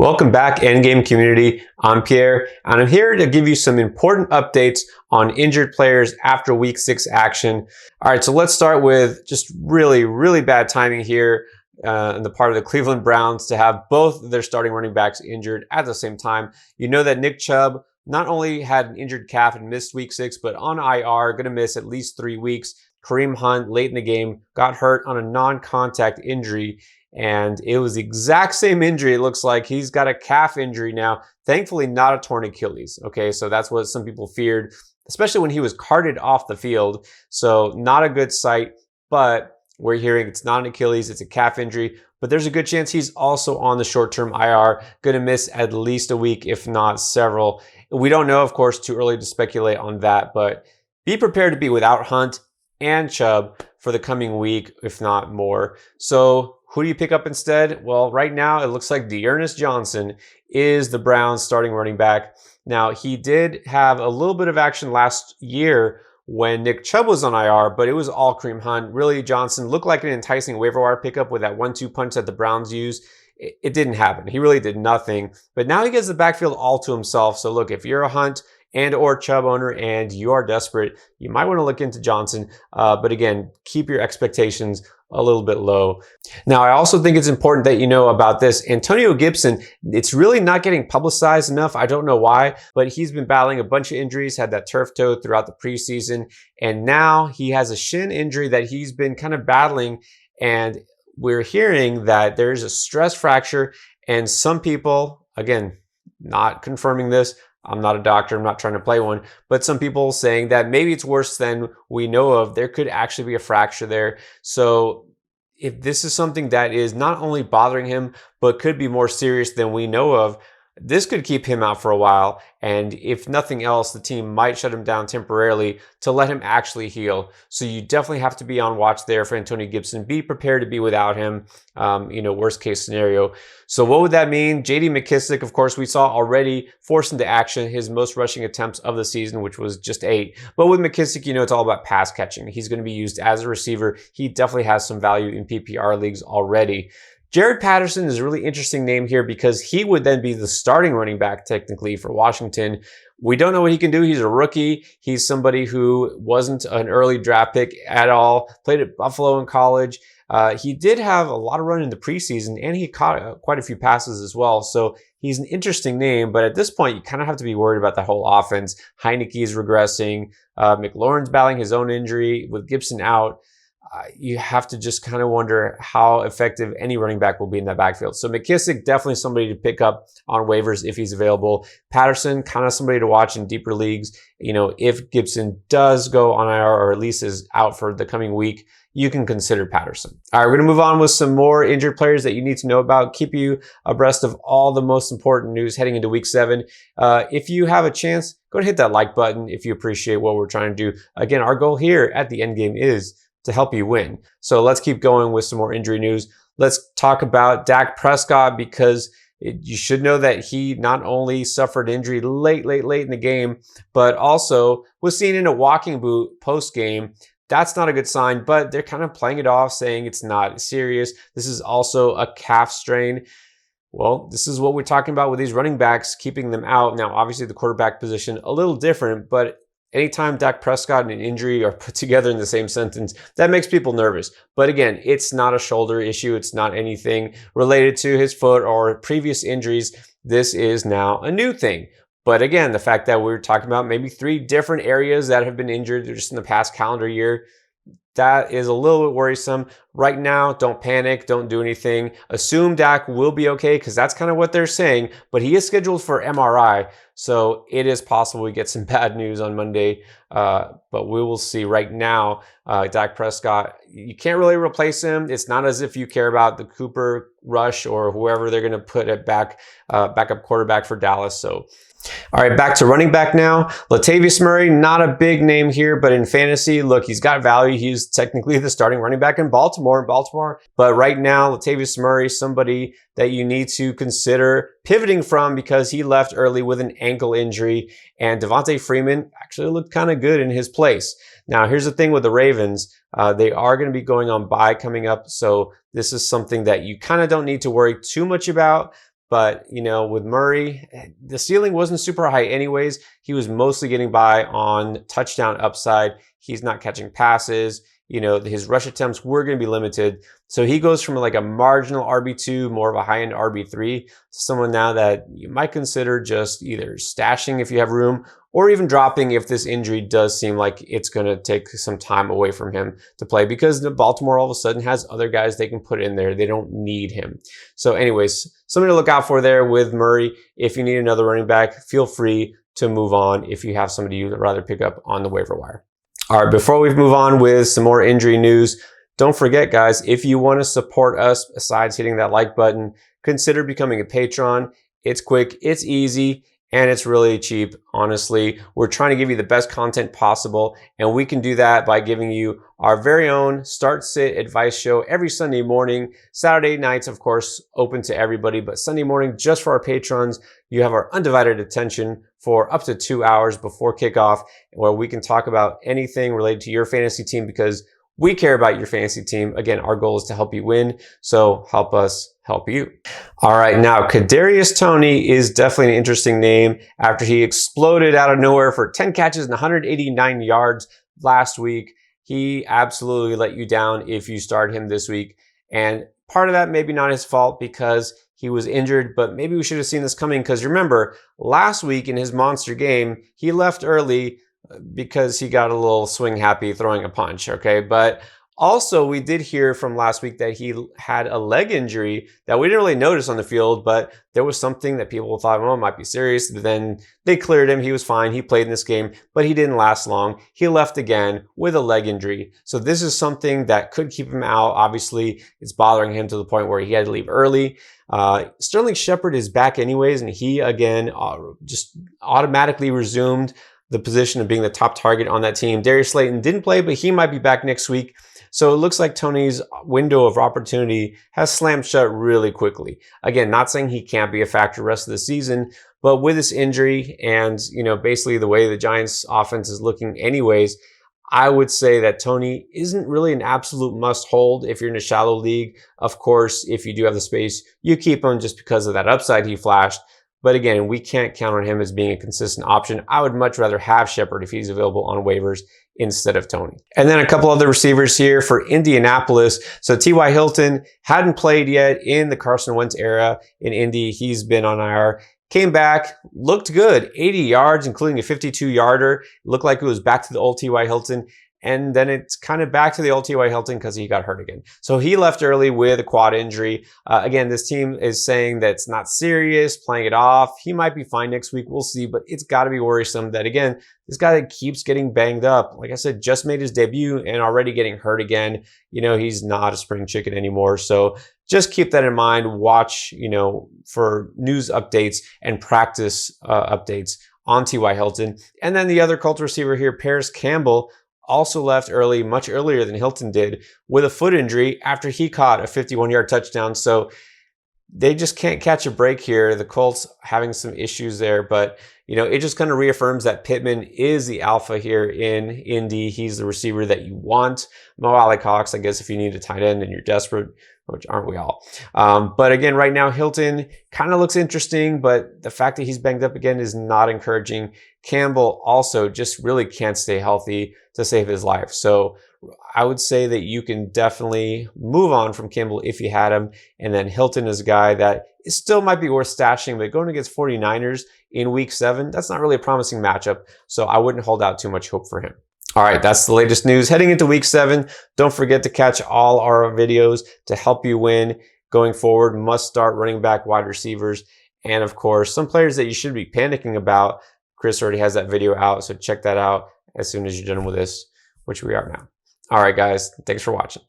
Welcome back, Endgame community. I'm Pierre, and I'm here to give you some important updates on injured players after Week 6 action. All right, so let's start with just really bad timing here on the part of the Cleveland Browns to have both of their starting running backs injured at the same time. You know that Nick Chubb not only had an injured calf and missed Week 6, but on IR, going to miss at least 3 weeks. Kareem Hunt, late in the game, got hurt on a non-contact injury. And it was the exact same injury. It looks like he's got a calf injury now. Thankfully, not a torn Achilles. Okay, so that's what some people feared, especially when he was carted off the field. So not a good sight, but we're hearing it's not an Achilles, it's a calf injury. But there's a good chance he's also on the short-term IR, going to miss at least a week, if not several. We don't know, of course, too early to speculate on that, but be prepared to be without Hunt and Chubb for the coming week, if not more. So who do you pick up instead? Well, right now it looks like D'Ernest Johnson is the Browns' starting running back. Now, he did have a little bit of action last year when Nick Chubb was on IR, but it was all Kareem Hunt. Really, Johnson looked like an enticing waiver wire pickup with that 1-2 punch that the Browns used. It didn't happen. He really did nothing. But now he gets the backfield all to himself. So look, if you're a Hunt and or Chubb owner and you are desperate, you might want to look into Johnson. But again, keep your expectations a little bit low. Now, I also think it's important that you know about this. Antonio Gibson, it's really not getting publicized enough. I don't know why, but he's been battling a bunch of injuries, had that turf toe throughout the preseason, and now he has a shin injury that he's been kind of battling, and we're hearing that there's a stress fracture, and some people, again, not confirming this, I'm not a doctor, I'm not trying to play one, but some people saying that maybe it's worse than we know of. There could actually be a fracture there. So if this is something that is not only bothering him, but could be more serious than we know of, this could keep him out for a while. And if nothing else, the team might shut him down temporarily to let him actually heal. So you definitely have to be on watch there for Antonio Gibson. Be prepared to be without him, worst case scenario. So what would that mean? J.D. McKissic, of course, we saw already forced into action his most rushing attempts of the season, which was just 8. But with McKissic, it's all about pass catching. He's going to be used as a receiver. He definitely has some value in PPR leagues already. Jared Patterson is a really interesting name here because he would then be the starting running back technically for Washington. We don't know what he can do. He's a rookie. He's somebody who wasn't an early draft pick at all, played at Buffalo in college. He did have a lot of run in the preseason, and he caught quite a few passes as well. So he's an interesting name, but at this point, you kind of have to be worried about the whole offense. Heineke's regressing. McLaurin's battling his own injury with Gibson out. You have to just kind of wonder how effective any running back will be in that backfield. So McKissic, definitely somebody to pick up on waivers if he's available. Patterson, kind of somebody to watch in deeper leagues. If Gibson does go on IR or at least is out for the coming week, you can consider Patterson. All right, we're going to move on with some more injured players that you need to know about, keep you abreast of all the most important news heading into Week 7. If you have a chance, go ahead and hit that like button if you appreciate what we're trying to do. Again, our goal here at the Endgame is to help you win. So let's keep going with some more injury news. Let's talk about Dak Prescott because you should know that he not only suffered injury late in the game, but also was seen in a walking boot post-game. That's not a good sign, but they're kind of playing it off, saying it's not serious. This is also a calf strain. Well, this is what we're talking about with these running backs, keeping them out. Now, obviously the quarterback position, a little different, but anytime Dak Prescott and an injury are put together in the same sentence, that makes people nervous. But again, it's not a shoulder issue. It's not anything related to his foot or previous injuries. This is now a new thing. But again, the fact that we're talking about maybe 3 different areas that have been injured just in the past calendar year, that is a little bit worrisome. Right now, don't panic. Don't do anything. Assume Dak will be okay because that's kind of what they're saying. But he is scheduled for MRI. So it is possible we get some bad news on Monday. But we will see. Right now, Dak Prescott, you can't really replace him. It's not as if you care about the Cooper Rush or whoever they're going to put at backup quarterback for Dallas. So all right, back to running back now. Latavius Murray, not a big name here, but in fantasy, look, he's got value. He's technically the starting running back in Baltimore. But right now, Latavius Murray, somebody that you need to consider pivoting from because he left early with an ankle injury, and Devontae Freeman actually looked kind of good in his place. Now, here's the thing with the Ravens. They are going to be going on bye coming up, so this is something that you kind of don't need to worry too much about. But, you know, with Murray, the ceiling wasn't super high anyways. He was mostly getting by on touchdown upside. He's not catching passes. You know, his rush attempts were going to be limited. So he goes from like a marginal RB2, more of a high-end RB3, to someone now that you might consider just either stashing if you have room, or even dropping if this injury does seem like it's going to take some time away from him to play, because Baltimore all of a sudden has other guys they can put in there. They don't need him. So anyways, something to look out for there with Murray. If you need another running back, feel free to move on if you have somebody you'd rather pick up on the waiver wire. All right, before we move on with some more injury news, don't forget, guys, if you want to support us, besides hitting that like button, consider becoming a patron. It's quick, it's easy, and it's really cheap. Honestly, we're trying to give you the best content possible, and we can do that by giving you our very own Start Sit Advice show every Sunday morning. Saturday nights, of course, open to everybody, but Sunday morning, just for our patrons, you have our undivided attention for up to 2 hours before kickoff, where we can talk about anything related to your fantasy team, because we care about your fantasy team. Again, our goal is to help you win, so help us help you. All right, now Kadarius Toney is definitely an interesting name after he exploded out of nowhere for 10 catches and 189 yards last week. He absolutely let you down if you started him this week, and part of that maybe not his fault because he was injured, but maybe we should have seen this coming, because remember, last week in his monster game, he left early because he got a little swing happy throwing a punch, okay? But also, we did hear from last week that he had a leg injury that we didn't really notice on the field, but there was something that people thought, well, it might be serious. But then they cleared him. He was fine. He played in this game, but he didn't last long. He left again with a leg injury. So this is something that could keep him out. Obviously, it's bothering him to the point where he had to leave early. Sterling Shepard is back anyways, and he, again, just automatically resumed the position of being the top target on that team. Darius Slayton didn't play, but he might be back next week. So it looks like Toney's window of opportunity has slammed shut really quickly. Again, not saying he can't be a factor the rest of the season, but with this injury and, you know, basically the way the Giants offense is looking anyways, I would say that Toney isn't really an absolute must hold if you're in a shallow league. Of course, if you do have the space, you keep him just because of that upside he flashed. But again, we can't count on him as being a consistent option. I would much rather have Shepard if he's available on waivers instead of Toney. And then a couple other receivers here for Indianapolis. So T.Y. Hilton hadn't played yet in the Carson Wentz era in Indy. He's been on IR. Came back, looked good, 80 yards, including a 52-yarder. Looked like it was back to the old T.Y. Hilton. And then it's kind of back to the old T.Y. Hilton because he got hurt again. So he left early with a quad injury. Again, this team is saying that it's not serious, playing it off. He might be fine next week. We'll see. But it's got to be worrisome that, again, this guy that keeps getting banged up, like I said, just made his debut and already getting hurt again. You know, he's not a spring chicken anymore. So just keep that in mind. Watch, you know, for news updates and practice updates on T.Y. Hilton. And then the other Colts receiver here, Parris Campbell, also left early, much earlier than Hilton did, with a foot injury after he caught a 51-yard touchdown. So they just can't catch a break here. The Colts having some issues there, but you know, it just kind of reaffirms that Pittman is the alpha here in Indy. He's the receiver that you want. Mo Alley-Cox, I guess if you need a tight end and you're desperate, which aren't we all? But again, right now, Hilton kind of looks interesting, but the fact that he's banged up again is not encouraging. Campbell also just really can't stay healthy to save his life. So I would say that you can definitely move on from Campbell if you had him. And then Hilton is a guy that still might be worth stashing, but going against 49ers in week 7, that's not really a promising matchup. So I wouldn't hold out too much hope for him. All right, that's the latest news heading into week 7. Don't forget to catch all our videos to help you win going forward. Must start running back, wide receivers, and of course, some players that you should be panicking about. Chris already has that video out, so check that out as soon as you're done with this, which we are now. All right, guys, thanks for watching.